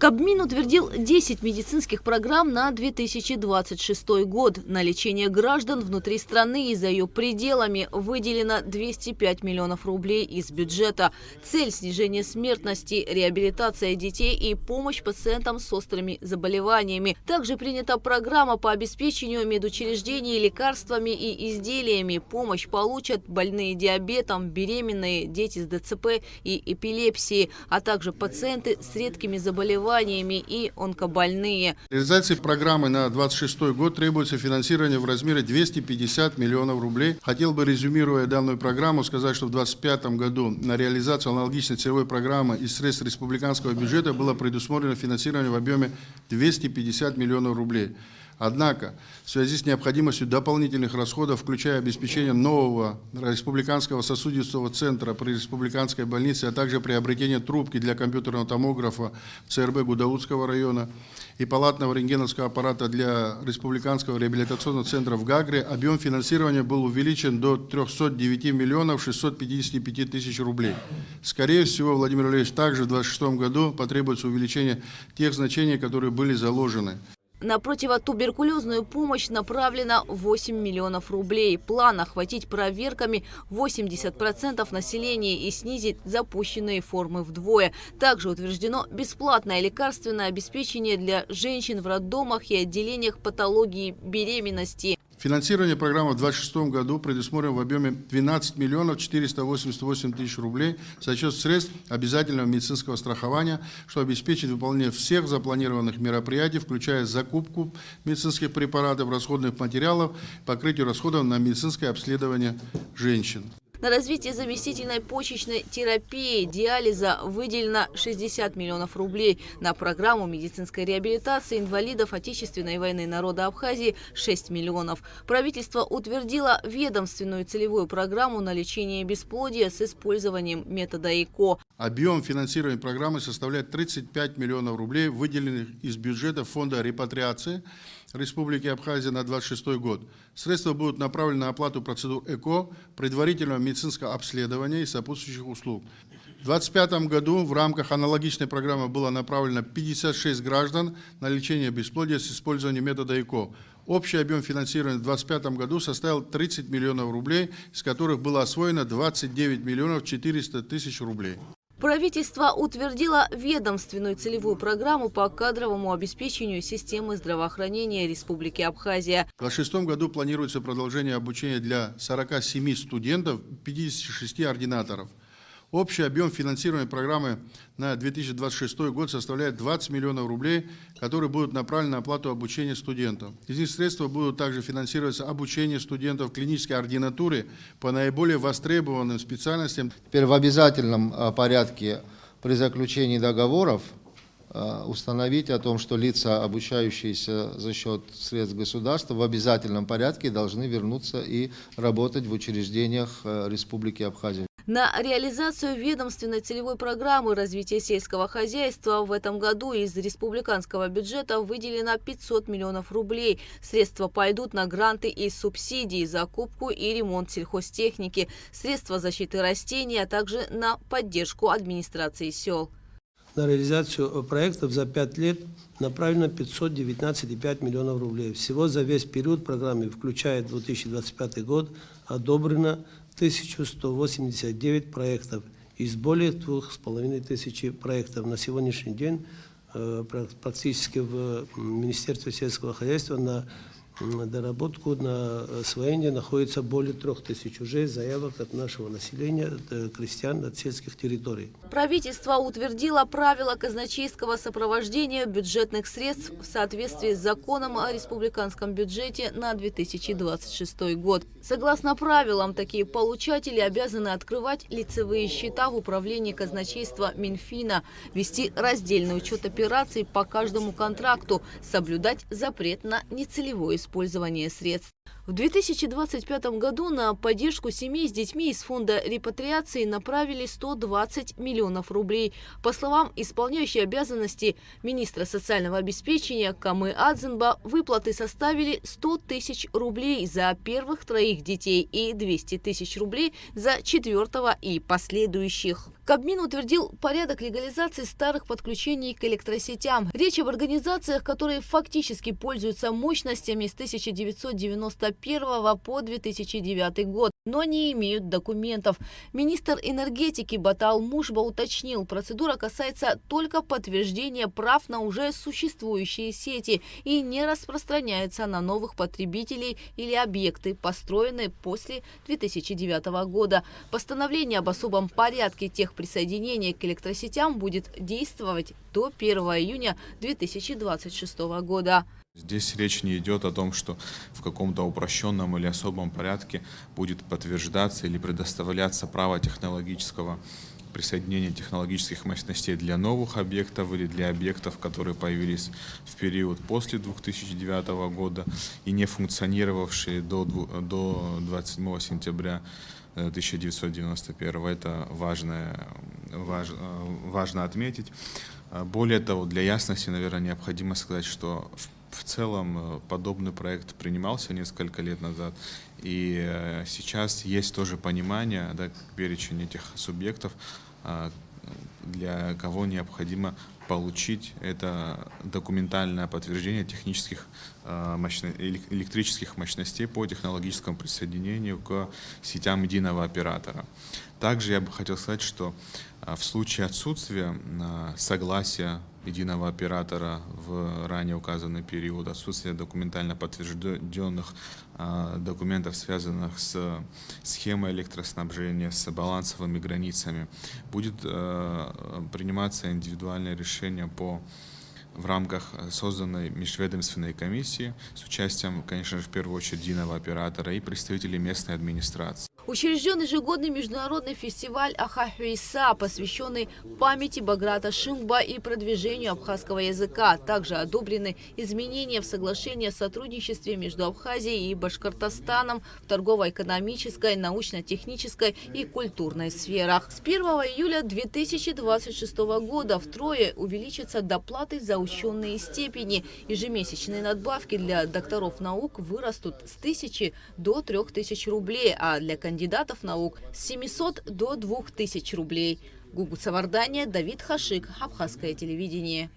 Кабмин утвердил 10 медицинских программ на 2026 год. На лечение граждан внутри страны и за ее пределами выделено 205 миллионов рублей из бюджета. Цель – снижение смертности, реабилитация детей и помощь пациентам с острыми заболеваниями. Также принята программа по обеспечению медучреждений лекарствами и изделиями. Помощь получат больные диабетом, беременные, дети с ДЦП и эпилепсией, а также пациенты с редкими заболеваниями и онкобольные. Реализации программы на 2026 год требуется финансирование в размере 250 миллионов рублей. Хотел бы, резюмируя данную программу, сказать, что в 2025 году на реализацию аналогичной целевой программы из средств республиканского бюджета было предусмотрено финансирование в объеме 250 миллионов рублей. Однако, в связи с необходимостью дополнительных расходов, включая обеспечение нового республиканского сосудистого центра при республиканской больнице, а также приобретение трубки для компьютерного томографа в ЦРБ Гудаутского района и палатного рентгеновского аппарата для республиканского реабилитационного центра в Гагре, объем финансирования был увеличен до 309 миллионов 655 тысяч рублей. Скорее всего, Владимир Валерьевич, также в 2026 году потребуется увеличение тех значений, которые были заложены. На противотуберкулезную помощь направлено 8 миллионов рублей. План охватить проверками 80% населения и снизить запущенные формы вдвое. Также утверждено бесплатное лекарственное обеспечение для женщин в роддомах и отделениях патологии беременности. Финансирование программы в 2026 году предусмотрено в объеме 12 миллионов 488 тысяч рублей за счет средств обязательного медицинского страхования, что обеспечит выполнение всех запланированных мероприятий, включая закупку медицинских препаратов, расходных материалов, покрытие расходов на медицинское обследование женщин. На развитие заместительной почечной терапии, диализа выделено 60 миллионов рублей. На программу медицинской реабилитации инвалидов Отечественной войны народа Абхазии – 6 миллионов. Правительство утвердило ведомственную целевую программу на лечение бесплодия с использованием метода ЭКО. Объем финансирования программы составляет 35 миллионов рублей, выделенных из бюджета фонда репатриации Республики Абхазия на 2026 год. Средства будут направлены на оплату процедур ЭКО, предварительного медицинского обследования и сопутствующих услуг. В 2025 году в рамках аналогичной программы было направлено 56 граждан на лечение бесплодия с использованием метода ЭКО. Общий объем финансирования в 2025 году составил 30 миллионов рублей, из которых было освоено 29 миллионов 400 тысяч рублей. Правительство утвердило ведомственную целевую программу по кадровому обеспечению системы здравоохранения Республики Абхазия. В 2026 году планируется продолжение обучения для 47 студентов, 56 ординаторов. Общий объем финансирования программы на 2026 год составляет 20 миллионов рублей, которые будут направлены на оплату обучения студентов. Из них средства будут также финансироваться обучение студентов в клинической ординатуре по наиболее востребованным специальностям. Теперь в обязательном порядке при заключении договоров установить о том, что лица, обучающиеся за счет средств государства, в обязательном порядке должны вернуться и работать в учреждениях Республики Абхазия. На реализацию ведомственной целевой программы развития сельского хозяйства в этом году из республиканского бюджета выделено 500 миллионов рублей. Средства пойдут на гранты и субсидии, закупку и ремонт сельхозтехники, средства защиты растений, а также на поддержку администрации сел. На реализацию проектов за 5 лет направлено 519,5 миллионов рублей. Всего за весь период программы, включая 2025 год, одобрено 1189 проектов из более 2500 проектов. На сегодняшний день практически в Министерстве сельского хозяйства на доработку, на освоение находится более 3000 уже заявок от нашего населения, от крестьян, от сельских территорий. Правительство утвердило правила казначейского сопровождения бюджетных средств в соответствии с законом о республиканском бюджете на 2026 год. Согласно правилам, такие получатели обязаны открывать лицевые счета в управлении казначейства Минфина, вести раздельный учет операций по каждому контракту, соблюдать запрет на нецелевое использование средств. В 2025 году на поддержку семей с детьми из фонда репатриации направили 120 миллионов рублей. По словам исполняющей обязанности министра социального обеспечения Камы Адзенба, выплаты составили 100 тысяч рублей за первых троих детей и 200 тысяч рублей за четвертого и последующих. Кабмин утвердил порядок легализации старых подключений к электросетям. Речь об организациях, которые фактически пользуются мощностями с 1991 по 2009 год, но не имеют документов. Министр энергетики Батал Мушба уточнил, процедура касается только подтверждения прав на уже существующие сети и не распространяется на новых потребителей или объекты, построенные после 2009 года. Постановление об особом порядке техприсоединения к электросетям будет действовать до 1 июня 2026 года. Здесь речь не идет о том, что в каком-то упрощенном или особом порядке будет подтверждаться или предоставляться право технологического присоединения технологических мощностей для новых объектов или для объектов, которые появились в период после 2009 года и не функционировавшие до 27 сентября 1991. Это важно отметить. Более того, для ясности, наверное, необходимо сказать, что в целом подобный проект принимался несколько лет назад, и сейчас есть тоже понимание, да, перечень этих субъектов, для кого необходимо получить это документальное подтверждение технических электрических мощностей по технологическому присоединению к сетям единого оператора. Также я бы хотел сказать, что в случае отсутствия согласия единого оператора в ранее указанный период, отсутствие документально подтвержденных документов, связанных с схемой электроснабжения, с балансовыми границами, будет приниматься индивидуальное решение в рамках созданной межведомственной комиссии с участием, конечно же, в первую очередь единого оператора и представителей местной администрации. Учрежден ежегодный международный фестиваль Ахахуиса, посвященный памяти Баграта Шимба и продвижению абхазского языка. Также одобрены изменения в соглашении о сотрудничестве между Абхазией и Башкортостаном в торгово-экономической, научно-технической и культурной сферах. С 1 июля 2026 года втрое увеличатся доплаты за ученые степени. Ежемесячные надбавки для докторов наук вырастут с 1000 до 3000 рублей, а для кандидатов наук с 700 до 2000 рублей. Гугут Савардания, Давид Хашик, Абхазское телевидение.